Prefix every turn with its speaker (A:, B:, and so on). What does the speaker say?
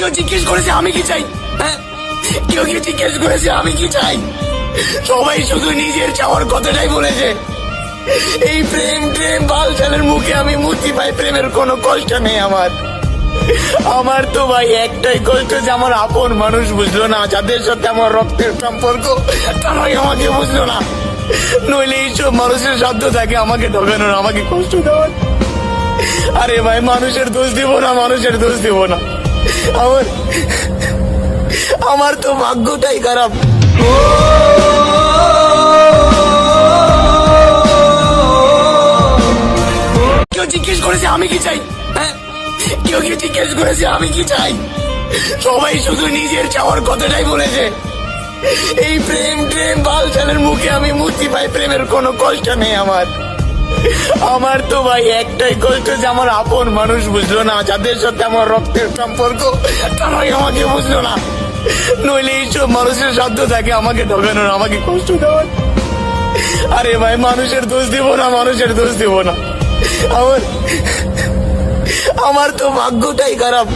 A: কেউ জিজ্ঞেস করেছে আমি কি চাই? হ্যাঁ, কেউ কি জিজ্ঞেস করেছে আমি কি চাই? সবাই শুধু নিজের চাওয়ার কথাটাই বলেছে। এই প্রেম প্রেম বালছালের মুখে আমি মুক্তি পাই। প্রেমের কোনো কষ্ট নেই আমার। আমার তো ভাই একটাই কষ্ট যে আমার আপন মানুষ বুঝলো না, যাদের সাথে আমার রক্তের সম্পর্ক তারাই আমাকে বুঝলো না। নইলে এইসব মানুষের সাধ্য থাকে আমাকে ঠকানোর, আমাকে কষ্ট দেওয়ার। আরে ভাই, মানুষের দোষ দিব না, মানুষের দোষ দিব না। আমার আমার তো ভাগ্যটাই খারাপ। কেউ জিজ্ঞেস করেছে আমি কি চাই? হ্যাঁ, কেউ কি জিজ্ঞেস করেছে আমি কি চাই? সবাই শুধু নিজের চাওয়ার কথাটাই বলেছে। এই প্রেম প্রেম বালছালের মুখে আমি মুক্তি পাই। প্রেমের কোনো কষ্ট নেই আমার। আমার তো ভাই একটাই কষ্ট যে আমার আপন মানুষ বুঝলো না, যাদের সাথে আমার রক্তের সম্পর্ক তারাই আমাকে বুঝলো না। নইলে এইসব মানুষের সাধ্য থাকে আমাকে ঠকানোর, আমাকে কষ্ট দেওয়ার। আরে ভাই, মানুষের দোষ দিব না, মানুষের দোষ দিব না। আমার আমার তো ভাগ্যটাই খারাপ।